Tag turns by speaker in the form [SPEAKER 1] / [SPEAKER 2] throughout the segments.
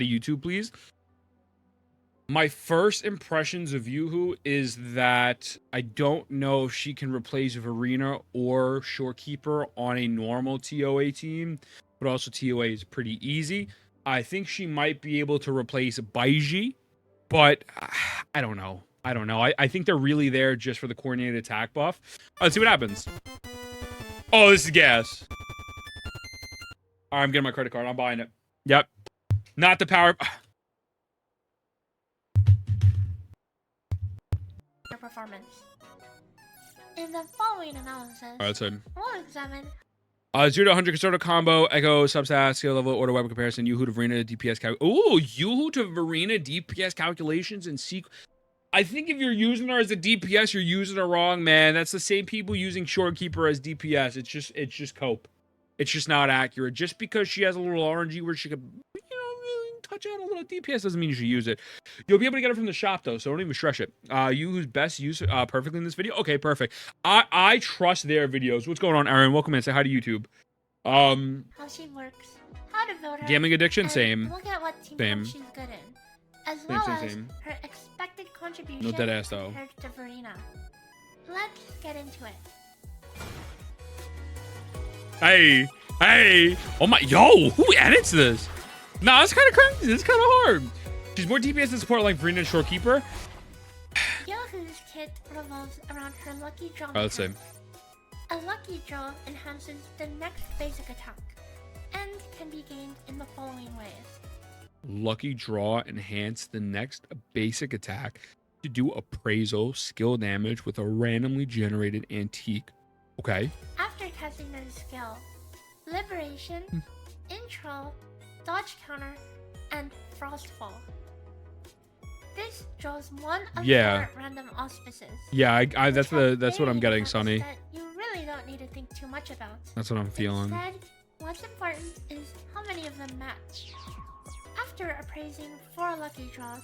[SPEAKER 1] the YouTube, please. My first impressions of YouHou is that I don't know if she can replace Verena or Shorekeeper on a normal TOA team, but also TOA is pretty easy. I think she might be able to replace Maygi, but I don't know. I think they're really there just for the coordinated attack buff. Let's see what happens. Oh, this is gas. All right, I'm getting my credit card. I'm buying it. Yep. Not the power...
[SPEAKER 2] performance. In the following analysis,
[SPEAKER 1] All right, let's see.
[SPEAKER 2] we'll examine
[SPEAKER 1] 0 to 100 concerto combo, Echo, substat, skill level, order weapon comparison, YouHou to Verena, DPS calc. Ooh, YouHou to Verena, DPS calculations, and I think if you're using her as a DPS, you're using her wrong, man. That's the same people using Shorekeeper as DPS. It's just cope. It's just not accurate. Just because she has a little RNG where she could, really touch out a little DPS doesn't mean you should use it. You'll be able to get it from the shop though, so don't even stress it. YouHou's best use perfectly in this video. Okay, perfect. I trust their videos. What's going on, Aaron? Welcome in. Say hi to YouTube.
[SPEAKER 2] how she works, how to build her,
[SPEAKER 1] Gambling addiction,
[SPEAKER 2] and
[SPEAKER 1] same.
[SPEAKER 2] look at what team
[SPEAKER 1] Same.
[SPEAKER 2] she's good in, as well as her expected contribution
[SPEAKER 1] No dead ass though.
[SPEAKER 2] compared to Verena. Let's get into it.
[SPEAKER 1] Hey. Oh my, yo, who edits this? Nah, it's kind of crazy. It's kind of hard. She's more DPS than support like Verena and Shorekeeper.
[SPEAKER 2] YouHou's kit revolves around her lucky draw.
[SPEAKER 1] Let's see.
[SPEAKER 2] A lucky draw enhances the next basic attack and can be gained in the following ways.
[SPEAKER 1] Lucky draw enhance the next basic attack to do appraisal skill damage with a randomly generated antique. Okay.
[SPEAKER 2] After casting her skill, Liberation, Intro, Dodge Counter, and Frostfall. This draws one of 4 random auspices.
[SPEAKER 1] Yeah, that's what I'm getting, Sonny.
[SPEAKER 2] That you really don't need to think too much about.
[SPEAKER 1] That's what I'm feeling.
[SPEAKER 2] Instead, what's important is how many of them match. After appraising 4 lucky draws,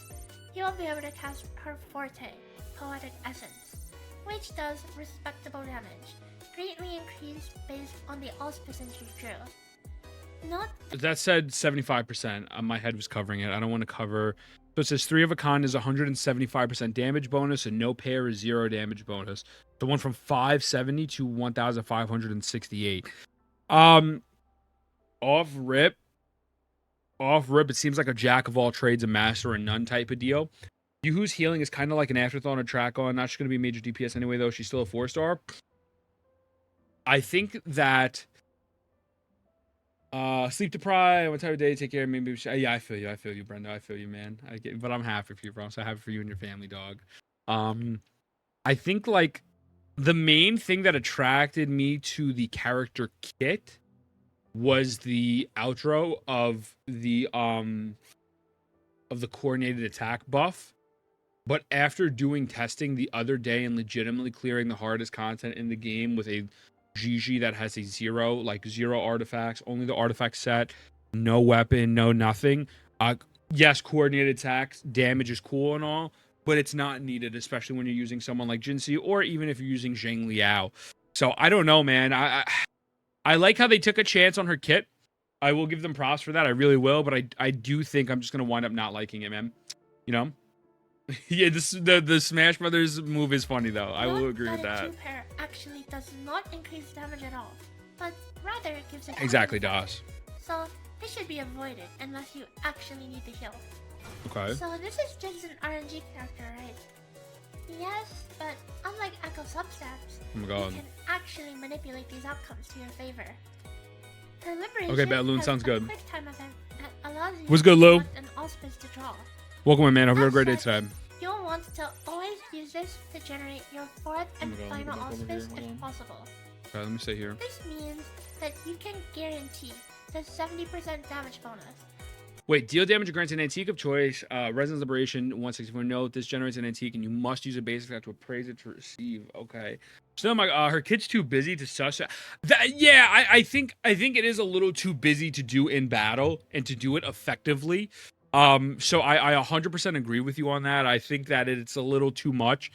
[SPEAKER 2] you'll be able to cast her Forte, Poetic Essence, which does respectable damage, greatly increased based on the auspices you drew.
[SPEAKER 1] That said 75%. My head was covering it. I don't want to cover. So it says 3 of a kind is 175% damage bonus, and no pair is 0 damage bonus. The one from 570 to 1,568. Off rip, it seems like a jack of all trades, a master of none type of deal. YouHou's healing is kind of like an afterthought on a track on. Not just going to be a major DPS anyway, though. She's still a 4-star. I think that sleep deprived, what time of day, take care, maybe. Yeah, I feel you, Brenda. I feel you, man. But I'm happy for you, bro. So happy for you and your family, dog. I think like the main thing that attracted me to the character kit was the outro of the coordinated attack buff. But after doing testing the other day and legitimately clearing the hardest content in the game with a GG that has a 0 artifacts, only the artifact set, no weapon, no nothing. Yes, coordinated attacks, damage is cool and all, but it's not needed, especially when you're using someone like Jinxie or even if you're using Zhang Liao. So I don't know, man. I like how they took a chance on her kit. I will give them props for that. I really will, but I do think I'm just gonna wind up not liking it, man. You know? Yeah, the Smash Brothers move is funny though. I will agree with that.
[SPEAKER 2] 2-pair actually does not increase damage at all, but rather it gives it
[SPEAKER 1] exactly does.
[SPEAKER 2] So this should be avoided unless you actually need the heal.
[SPEAKER 1] Okay.
[SPEAKER 2] So this is just an RNG character, right? Yes, but unlike Echo substats,
[SPEAKER 1] Oh my god.
[SPEAKER 2] you can actually manipulate these outcomes to your favor. Her Liberation
[SPEAKER 1] Okay, Balloon
[SPEAKER 2] has
[SPEAKER 1] sounds
[SPEAKER 2] a
[SPEAKER 1] good.
[SPEAKER 2] quick time event that allows you
[SPEAKER 1] What's
[SPEAKER 2] to
[SPEAKER 1] good, Lou?
[SPEAKER 2] select an auspice to draw.
[SPEAKER 1] Welcome in, man. Hope you had a
[SPEAKER 2] That
[SPEAKER 1] great day
[SPEAKER 2] said,
[SPEAKER 1] today.
[SPEAKER 2] You'll want to always use this to generate your 4th and
[SPEAKER 1] Oh my God,
[SPEAKER 2] final
[SPEAKER 1] let me go over
[SPEAKER 2] auspice
[SPEAKER 1] here, hold on.
[SPEAKER 2] if possible.
[SPEAKER 1] Okay, let me stay here.
[SPEAKER 2] This means that you can guarantee the 70% damage bonus.
[SPEAKER 1] Wait, deal damage grants an antique of choice. Resonance Liberation 164. Note, this generates an antique, and you must use a basic attack to appraise it to receive. Okay. So her kid's too busy to suss that. Yeah, I think it is a little too busy to do in battle and to do it effectively. So I 100% agree with you on that. I think that it's a little too much.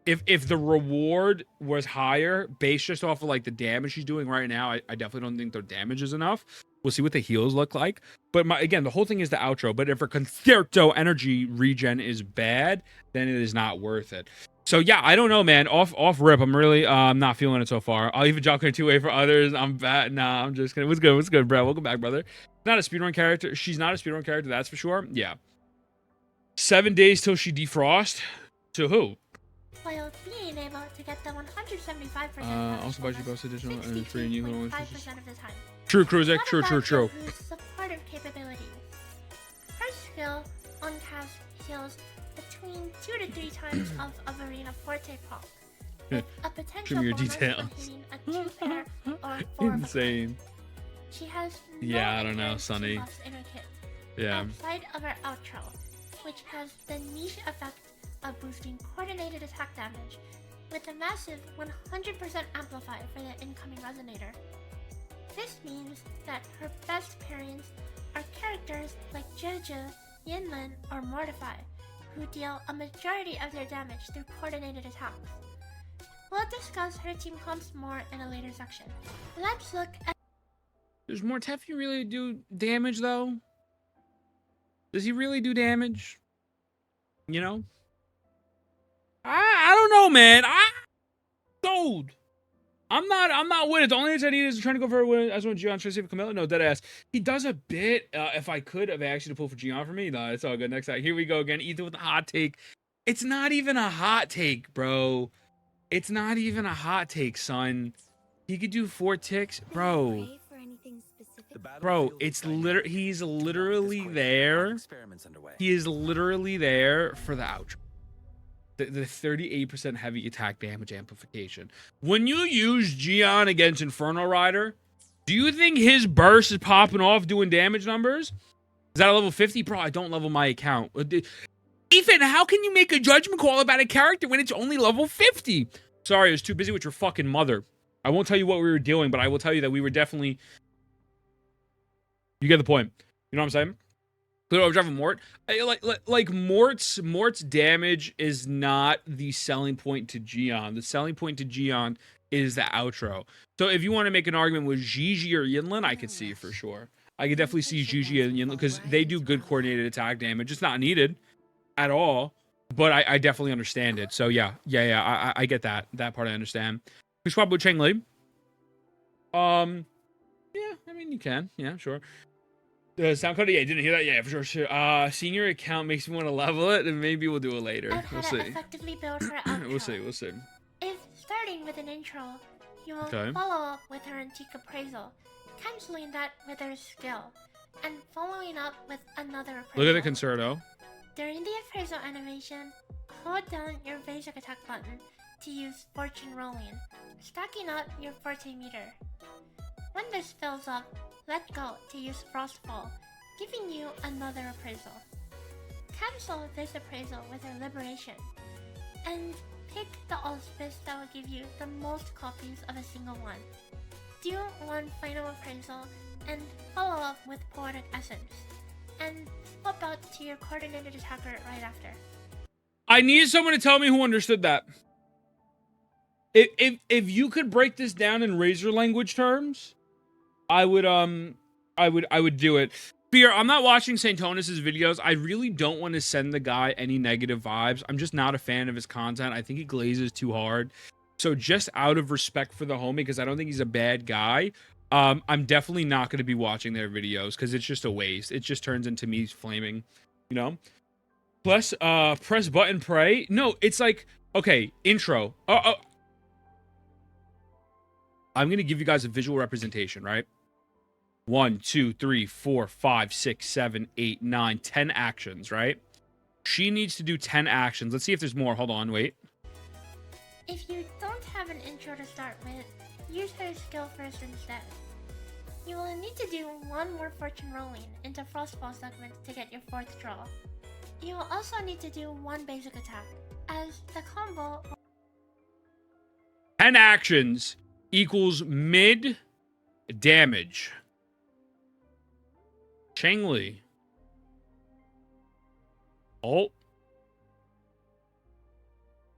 [SPEAKER 1] If the reward was higher, based just off of like the damage she's doing right now, I definitely don't think the damage is enough. We'll see what the heals look like. But again, the whole thing is the outro. But if her concerto energy regen is bad, then it is not worth it. So yeah, I don't know, man. Off rip, I'm really not feeling it so far. I'll even jock her 2-way for others. I'm bad. Nah, I'm just kidding. What's good, bro? Welcome back, brother. Not a speedrun character. She's not a speedrun character, that's for sure. Yeah. 7 days till she defrost. To who?
[SPEAKER 2] While being able to get the 175%
[SPEAKER 1] Also by she posts additional and it's free and you
[SPEAKER 2] 5%
[SPEAKER 1] don't.
[SPEAKER 2] of the time.
[SPEAKER 1] True, Kruzek. True.
[SPEAKER 2] Whose supportive capabilities. Her skill on cast heals between 2 to 3 times of Arena Forte pulp, with a potential
[SPEAKER 1] your
[SPEAKER 2] bonus
[SPEAKER 1] details.
[SPEAKER 2] of hitting a 2 pair or 4
[SPEAKER 1] Insane.
[SPEAKER 2] She has
[SPEAKER 1] Yeah, I don't know,
[SPEAKER 2] inherent
[SPEAKER 1] Sonny.
[SPEAKER 2] buffs in her kit,
[SPEAKER 1] Yeah.
[SPEAKER 2] outside of her outro, which has the niche effect of boosting coordinated attack damage, with a massive 100% amplify for the incoming resonator. This means that her best pairings are characters like Jojo, Yinlin, or Mortify, who deal a majority of their damage through coordinated attacks. We'll discuss her team comps more in a later section. Let's look at...
[SPEAKER 1] Does Mortefi really do damage, though? Does he really do damage? You know? I don't know, man. Sold. I'm not with it. The only thing I need is trying to go for a win. I just want Gian trying to save Camilla. No, dead ass. He does a bit. If I could have actually pulled for Gian for me, no, it's all good. Next time, here we go again. Ethan with a hot take. It's not even a hot take, bro. It's not even a hot take, son. He could do 4 ticks, bro. Bro, it's literally he's literally there. He is literally there for the outro. The 38% heavy attack damage amplification. When you use Gian against Inferno Rider, do you think his burst is popping off doing damage numbers? Is that a level 50? Bro, I don't level my account. Ethan, how can you make a judgment call about a character when it's only level 50? Sorry, I was too busy with your fucking mother. I won't tell you what we were doing, but I will tell you that we were definitely... You get the point. You know what I'm saying? Clear overdrive of Mort. Like Mort's damage is not the selling point to Gian. The selling point to Gian is the outro. So if you want to make an argument with Gigi or Yinlin, I could see it for sure. I could definitely see Gigi and Yinlin because they do good coordinated attack damage. It's not needed at all, but I definitely understand it. So yeah, I get that. That part I understand. We swap with Cheng Li. Yeah, I mean you can. Yeah, sure. Sound code? Yeah, didn't hear that. Yeah, for sure. Seeing your account makes me want to level it, and maybe we'll do it later. We'll see.
[SPEAKER 2] Effectively build her outro.
[SPEAKER 1] We'll see.
[SPEAKER 2] If starting with an intro, you will follow up with her antique appraisal, canceling that with her skill, and following up with another appraisal.
[SPEAKER 1] Look at the concerto.
[SPEAKER 2] During the appraisal animation, hold down your basic attack button to use fortune rolling, stacking up your forte meter. When this fills up, let go to use Frostfall, giving you another appraisal. Cancel this appraisal with her Liberation, and pick the auspice that will give you the most copies of a single one. Do one final appraisal and follow up with Poetic Essence, and swap out to your coordinated attacker right after.
[SPEAKER 1] I need someone to tell me who understood that. If you could break this down in Razor language terms, I would do it. Fear, I'm not watching Santonis' videos. I really don't want to send the guy any negative vibes. I'm just not a fan of his content. I think he glazes too hard. So just out of respect for the homie, because I don't think he's a bad guy, I'm definitely not going to be watching their videos because it's just a waste. It just turns into me flaming, you know? Plus, press button, pray. No, it's like, okay, intro. I'm going to give you guys a visual representation, right? 1, 2, 3, 4, 5, 6, 7, 8, 9, 10 actions, right? She needs to do 10 actions. Let's see if there's more. Hold on, wait.
[SPEAKER 2] If you don't have an intro to start with, use her skill first instead. You will need to do one more fortune rolling into Frostfall segment to get your 4th draw. You will also need to do one basic attack, as the combo...
[SPEAKER 1] 10 actions equals mid damage. Cheng Li. Ult.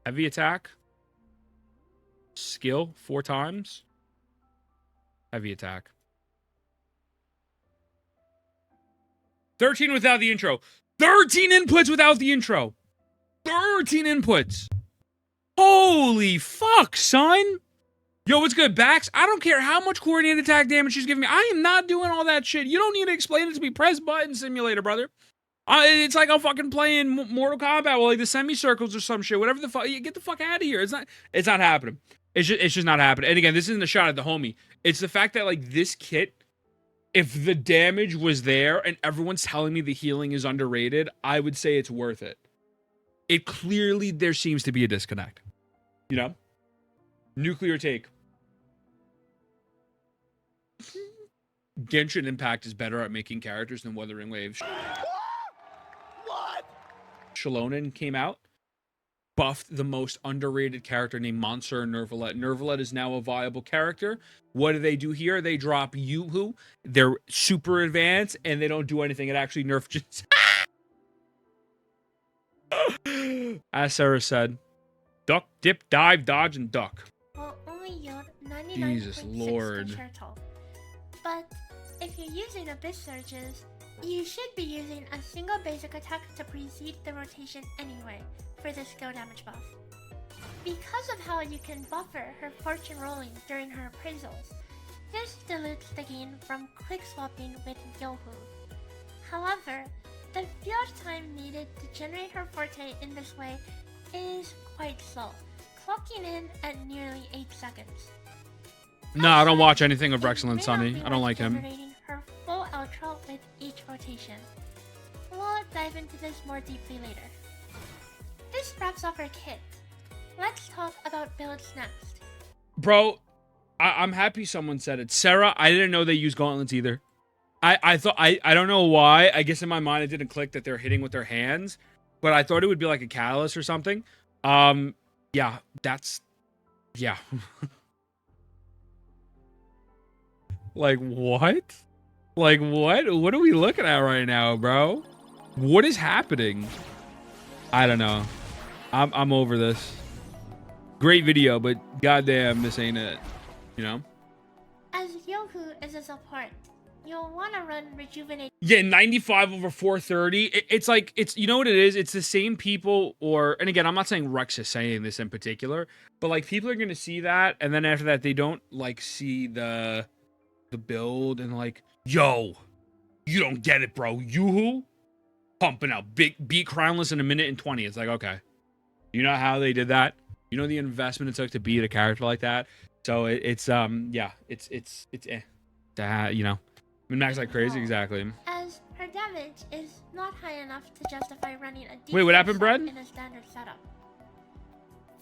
[SPEAKER 1] Heavy attack. Skill 4 times. Heavy attack. 13 without the intro. 13 inputs without the intro. 13 inputs. Holy fuck, son. Yo, what's good, Bax? I don't care how much coordinated attack damage she's giving me. I am not doing all that shit. You don't need to explain it to me. Press button simulator, brother. It's like I'm fucking playing Mortal Kombat with like the semicircles or some shit. Whatever the fuck. Get the fuck out of here. It's not happening. It's just not happening. And again, this isn't a shot at the homie. It's the fact that like this kit, if the damage was there and everyone's telling me the healing is underrated, I would say it's worth it. It clearly, there seems to be a disconnect. You know? Nuclear take. Genshin Impact is better at making characters than Wuthering Waves. What? Shalonen came out, buffed the most underrated character named Monsieur Nervalet. Nervalet is now a viable character. What do they do here? They drop YouHou. They're super advanced, and they don't do anything. It actually nerfs just... As Sarah said, duck, dip, dive, dodge, and duck.
[SPEAKER 2] Will only yield 99.6
[SPEAKER 1] Jesus Lord.
[SPEAKER 2] turtle. But if you're using Abyss Surges, you should be using a single basic attack to precede the rotation anyway for the skill damage buff. Because of how you can buffer her fortune rolling during her appraisals, this dilutes the gain from quick swapping with YouHou. However, the build time needed to generate her forte in this way is quite slow, clocking in at nearly 8 seconds.
[SPEAKER 1] No, I don't watch anything of
[SPEAKER 2] It
[SPEAKER 1] Rexel and
[SPEAKER 2] may
[SPEAKER 1] Sunny.
[SPEAKER 2] not be
[SPEAKER 1] I don't
[SPEAKER 2] worth
[SPEAKER 1] like him.
[SPEAKER 2] generating her full outro with each rotation. We'll dive into this more deeply later. This wraps up our kit. Let's talk about builds next.
[SPEAKER 1] Bro, I'm happy someone said it. Sarah, I didn't know they use gauntlets either. I thought, I don't know why. I guess in my mind it didn't click that they're hitting with their hands. But I thought it would be like a catalyst or something. Yeah, that's... Yeah. Like, what? Like, what? What are we looking at right now, bro? What is happening? I don't know. I'm over this. Great video, but goddamn, this ain't it. You know?
[SPEAKER 2] As YouHou is a support, you'll want to run Rejuvenate.
[SPEAKER 1] Yeah, 95 over 430. It's like, it's, you know what it is? It's the same people, or, and again, I'm not saying Rex is saying this in particular, but like people are going to see that, and then after that, they don't like see the build and like, yo, you don't get it, bro. YouHou pumping out beat Crownless in a minute and 20. It's like, okay, you know how they did that? You know the investment it took to beat a character like that? So it's yeah, it's that, you know, min-max like crazy. Exactly.
[SPEAKER 2] As her damage is not high enough to justify running a
[SPEAKER 1] Wait, what happened, Brad?
[SPEAKER 2] in a standard setup.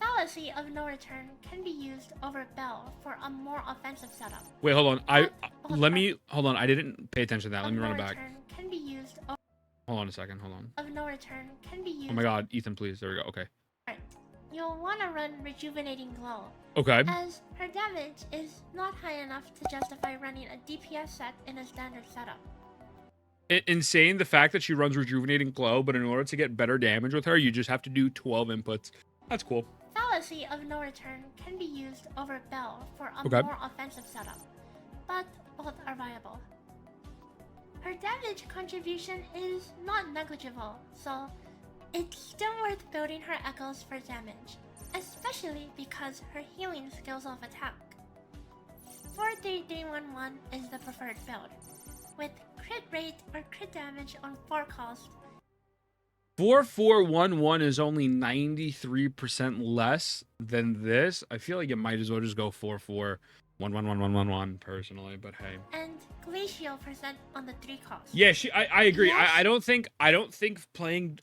[SPEAKER 2] Fallacy of No Return can be used over Bell for a more offensive setup.
[SPEAKER 1] Wait, hold on. Hold on. I didn't pay attention to that. Let me run it back.
[SPEAKER 2] Can be used
[SPEAKER 1] Hold on a second. Hold on.
[SPEAKER 2] of No Return can be used.
[SPEAKER 1] Oh my God, Ethan, please. There we go. Okay.
[SPEAKER 2] You'll want to run Rejuvenating Glow.
[SPEAKER 1] Okay.
[SPEAKER 2] As her damage is not high enough to justify running a DPS set in a standard setup.
[SPEAKER 1] Insane the fact that she runs Rejuvenating Glow, but in order to get better damage with her, you just have to do 12 inputs. That's cool.
[SPEAKER 2] Fallacy of No Return can be used over Bell for a more offensive setup, but both are viable. Her damage contribution is not negligible, so it's still worth building her echoes for damage, especially because her healing scales off attack. 43311 is the preferred build, with crit rate or crit damage on 4 cost.
[SPEAKER 1] 4411 is only 93% less than this. I feel like it might as well just go 44111111 personally, but hey.
[SPEAKER 2] And glacial percent on the 3 cost.
[SPEAKER 1] Yeah, I agree.
[SPEAKER 2] Yes.
[SPEAKER 1] I don't think playing,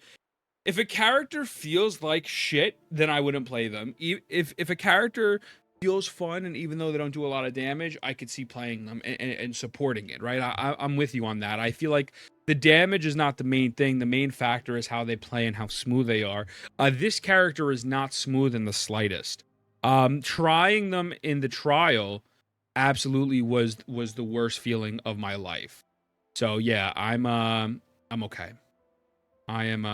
[SPEAKER 1] if a character feels like shit, then I wouldn't play them. If a character feels fun, and even though they don't do a lot of damage, I could see playing them and supporting it, right? I'm with you on that. I feel like the damage is not the main thing. The main factor is how they play and how smooth they are. This character is not smooth in the slightest. Trying them in the trial absolutely was the worst feeling of my life. So yeah, I'm okay. I am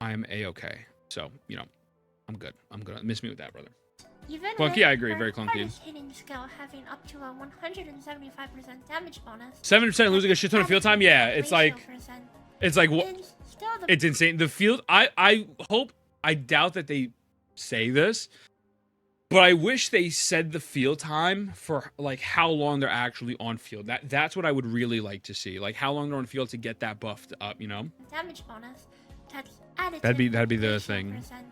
[SPEAKER 1] a-okay. So, you know, I'm good. Miss me with that, brother.
[SPEAKER 2] Even
[SPEAKER 1] Clunky,
[SPEAKER 2] with
[SPEAKER 1] I agree,
[SPEAKER 2] her
[SPEAKER 1] very clunky.
[SPEAKER 2] hardest hitting skill having up to a 175% damage bonus,
[SPEAKER 1] 7% losing a shit ton of field time. Yeah, it's like what?
[SPEAKER 2] is still the
[SPEAKER 1] It's insane. The field. I hope. I doubt that they say this, but I wish they said the field time for like how long they're actually on field. That's what I would really like to see. Like how long they're on field to get that buffed up. You know.
[SPEAKER 2] damage bonus that's added
[SPEAKER 1] That'd
[SPEAKER 2] to
[SPEAKER 1] be the
[SPEAKER 2] ratio
[SPEAKER 1] thing.
[SPEAKER 2] percent.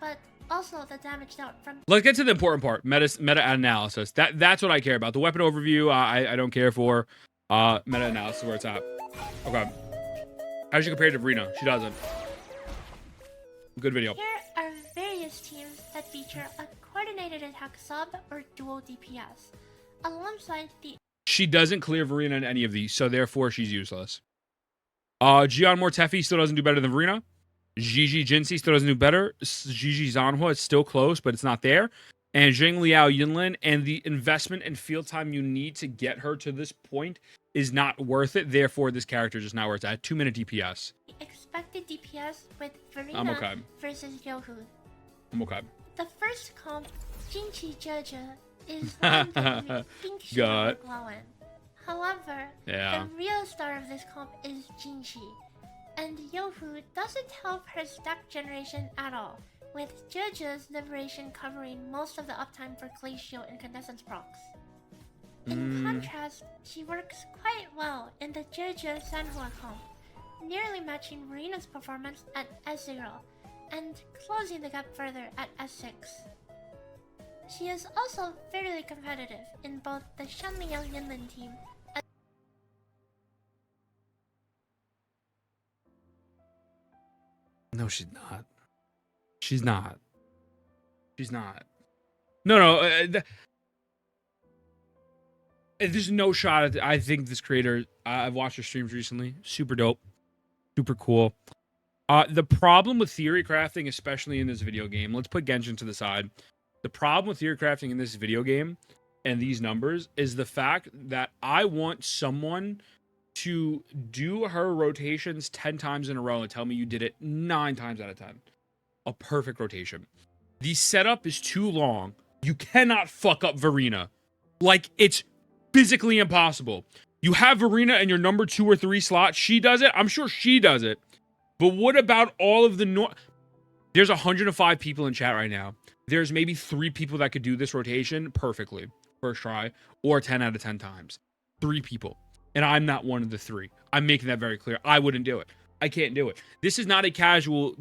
[SPEAKER 2] But also the damage dealt from
[SPEAKER 1] Let's get to the important part. Meta analysis. That's what I care about. The weapon overview. I don't care for. Meta analysis where it's at. Okay. How does she compare to Verena? She doesn't. Good video.
[SPEAKER 2] Here are various teams that feature a coordinated attack sub or dual DPS, alongside the
[SPEAKER 1] She doesn't clear Verena in any of these, so therefore she's useless. Gian Mortefi still doesn't do better than Verena. Gigi Jinsei still doesn't do better. Gigi Zanhua is still close, but it's not there. And Zhang Liao Yinlin, and the investment and field time you need to get her to this point is not worth it. Therefore, this character is just not where it's at. 2-minute DPS.
[SPEAKER 2] expected DPS with Verena
[SPEAKER 1] I'm okay.
[SPEAKER 2] versus YouHou.
[SPEAKER 1] I'm okay.
[SPEAKER 2] The first comp, Jinchi Jeje, is one that we think she
[SPEAKER 1] God.
[SPEAKER 2] will glow in. However,
[SPEAKER 1] Yeah.
[SPEAKER 2] the real star of this comp is Jinchi, and YouHou doesn't help her stack generation at all, with Jeje's Liberation covering most of the uptime for Glacial incandescence procs. In contrast, she works quite well in the Jeje Sanhua comp, nearly matching Verena's performance at S0, and closing the gap further at S6. She is also fairly competitive in both the Shanliao Yinlin team.
[SPEAKER 1] No, she's not. She's not. She's not. No. There's no shot at I think this creator, I've watched her streams recently. Super dope. Super cool. The problem with theory crafting, especially in this video game, let's put Genshin to the side. The problem with theory crafting in this video game and these numbers is the fact that I want someone to do her rotations 10 times in a row and tell me you did it 9 times out of 10. A perfect rotation. The setup is too long. You cannot fuck up Verena. Like, it's physically impossible. You have Verena in your number 2 or 3 slot. She does it. I'm sure she does it. But what about all of the... There's 105 people in chat right now. There's maybe 3 people that could do this rotation perfectly. First try. Or 10 out of 10 times. 3 people. And I'm not one of the 3. I'm making that very clear. I wouldn't do it. I can't do it. This is not a casual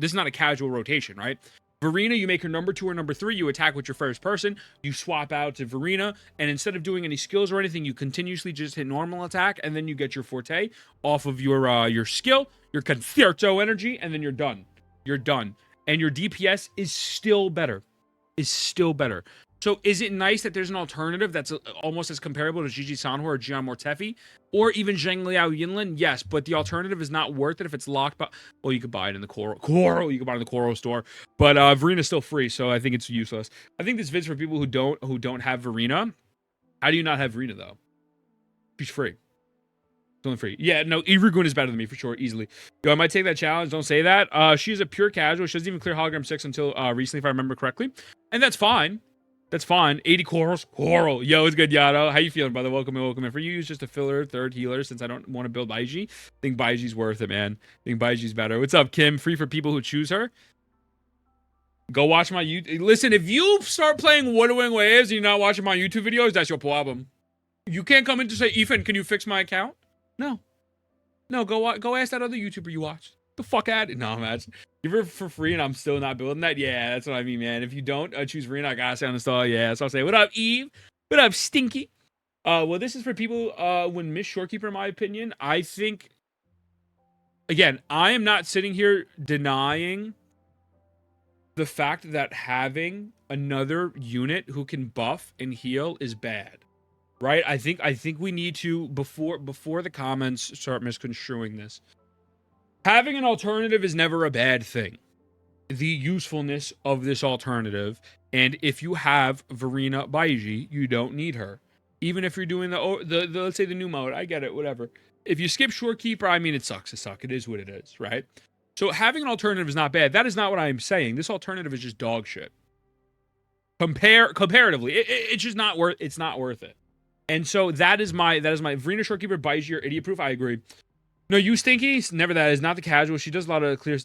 [SPEAKER 1] rotation, right? Verena, you make her number 2 or number 3, you attack with your first person, you swap out to Verena, and instead of doing any skills or anything, you continuously just hit normal attack, and then you get your forte off of your skill, your concerto energy, and then you're done. You're done. And your DPS is still better. So is it nice that there's an alternative that's almost as comparable to Gigi Sanhua or Gian Mortefi? Or even Zhang Liao Yinlin? Yes, but the alternative is not worth it if it's locked by... Well, you could buy it in the Coral. You could buy it in the Coral store. But Verena's still free, so I think it's useless. I think this vid's for people who don't have Verena. How do you not have Verena, though? She's free. It's only free. Yeah, no, Irigun is better than me, for sure, easily. Yo, I might take that challenge. Don't say that. She's a pure casual. She doesn't even clear Hologram 6 until recently, if I remember correctly. And that's fine. That's fine. 80 corals. Coral. Yo, it's good, Yado. How you feeling, brother? Welcome in. For you, it's just a filler, 3rd healer, since I don't want to build Maygi. I think Baiji's worth it, man. I think Baiji's better. What's up, Kim? Free for people who choose her. Go watch my YouTube. Listen, if you start playing Wuthering Waves and you're not watching my YouTube videos, that's your problem. You can't come in to say, Ethan, can you fix my account? No. Go ask that other YouTuber you watched. The fuck out of it. No, man. Give her for free and I'm still not building that. Yeah, that's what I mean, man. If you don't choose Verena, I gotta say on the stall. Yeah, so I'll say, what up, Eve? What up, Stinky? Well, this is for people when Miss Shorekeeper, in my opinion. I think, again, I am not sitting here denying the fact that having another unit who can buff and heal is bad. Right? I think we need to, before the comments start misconstruing this, having an alternative is never a bad thing. The usefulness of this alternative, and if you have Verena Baiji, you don't need her. Even if you're doing the let's say the new mode, I get it, whatever. If you skip Shorekeeper, I mean, it sucks. It is what it is, right? So having an alternative is not bad. That is not what I am saying. This alternative is just dog shit. Comparatively, it's just not worth. It's not worth it. And so that is my Verena Shorekeeper Baiji or idiot proof. I agree. No, you Stinky. Never that is not the casual. She does a lot of clear.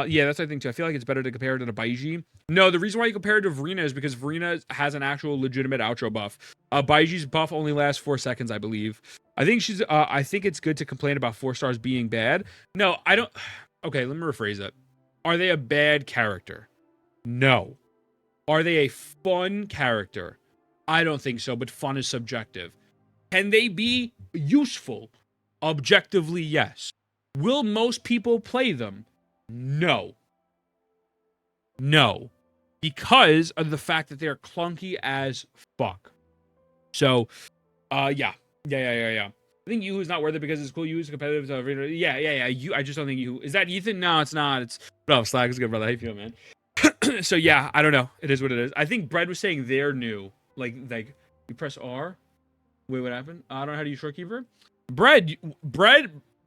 [SPEAKER 1] Yeah, that's what I think too. I feel like it's better to compare her to Baiji. No, the reason why you compare her to Verena is because Verena has an actual legitimate outro buff. Baiji's buff only lasts 4 seconds, I believe. I think she's. I think it's good to complain about 4 stars being bad. No, I don't. Okay, let me rephrase it. Are they a bad character? No. Are they a fun character? I don't think so, but fun is subjective. Can they be useful? Objectively, yes. Will most people play them? No. No. Because of the fact that they're clunky as fuck. So, yeah. I think YouHou's not worth it because it's cool. YouHou's competitive. So yeah. I just don't think YouHou. Is that Ethan? No, it's not. It's no, Slack is good, brother. How you feel, man? So yeah, I don't know. It is what it is. I think Bread was saying they're new. Like you press R. Wait, what happened? I don't know how to use Shorekeeper. Bread.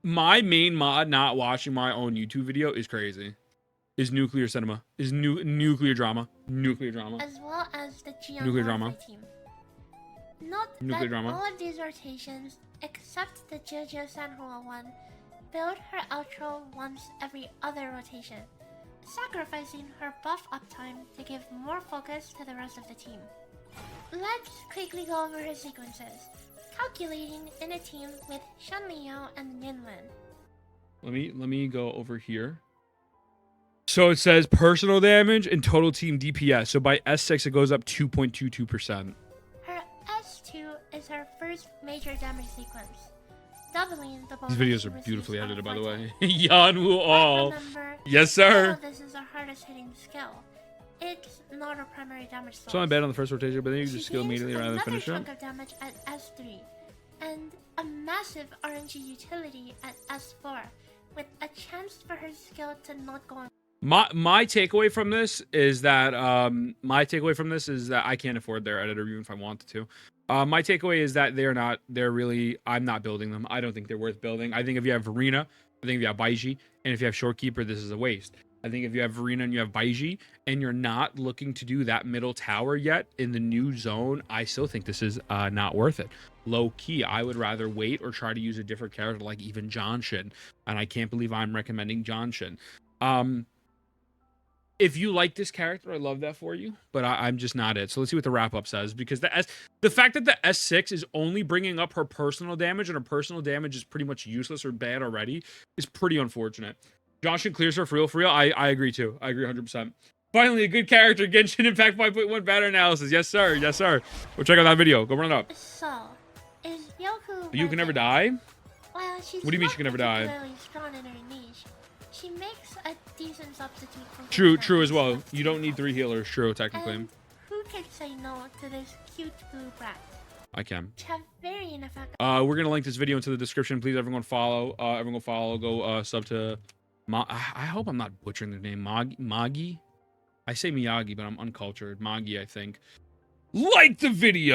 [SPEAKER 1] My main mod not watching my own YouTube video is crazy. Is nuclear cinema. Is nuclear drama. Nuclear drama.
[SPEAKER 2] As well as the Gion
[SPEAKER 1] Nuclear drama.
[SPEAKER 2] Team. Note
[SPEAKER 1] Nuclear
[SPEAKER 2] that
[SPEAKER 1] drama.
[SPEAKER 2] all of these rotations, except the JoJo Sanhua one, build her outro once every other rotation, sacrificing her buff uptime to give more focus to the rest of the team. Let's quickly go over her sequences, calculating in a team with Shanliao and Yinlin.
[SPEAKER 1] Let me go over here. So it says personal damage and total team DPS. So by S6 it goes up 2.22%.
[SPEAKER 2] Her S2 is her first major damage sequence, doubling the bonus.
[SPEAKER 1] These videos are beautifully edited, by the way. YouHou all.
[SPEAKER 2] Remember,
[SPEAKER 1] yes, sir.
[SPEAKER 2] this is her hardest hitting skill. It's not a primary damage source.
[SPEAKER 1] So I'm bad on the first rotation, but then you just skill immediately rather than finish it.
[SPEAKER 2] Another chunk of damage at S3, and a massive RNG utility at S4, with a chance for her skill to not go on.
[SPEAKER 1] My takeaway from this is that I can't afford their editor even if I wanted to. My takeaway is that I'm not building them. I don't think they're worth building. I think if you have Verena, I think if you have Baiji, and if you have Shorekeeper, this is a waste. I think if you have Verena and you have Baiji, and you're not looking to do that middle tower yet in the new zone, I still think this is not worth it. Low key, I would rather wait or try to use a different character like even Johnshin. And I can't believe I'm recommending Johnshin. If you like this character, I love that for you, but I'm just not it. So let's see what the wrap-up says, because the fact that the S6 is only bringing up her personal damage, and her personal damage is pretty much useless or bad already, is pretty unfortunate. Johnshin clears her for real. I agree too. I agree 100%. Finally, a good character. Genshin Impact 5.1 banner analysis. Yes, sir. Yes, sir. Go check out that video. Go run it up.
[SPEAKER 2] So, is YouHou...
[SPEAKER 1] You can never die?
[SPEAKER 2] Well, she's
[SPEAKER 1] what do you mean she can never die?
[SPEAKER 2] Strong in her niche. She makes a decent substitute for
[SPEAKER 1] True as well. You don't need 3 healers. True, technically.
[SPEAKER 2] And who can say no to this cute blue brat?
[SPEAKER 1] I can.
[SPEAKER 2] Very ineffective.
[SPEAKER 1] We're gonna link this video into the description. Please, everyone follow. Everyone follow. Go sub to. I hope I'm not butchering the name. Maygi. I say Miyagi, but I'm uncultured. Maygi, I think. Like the video.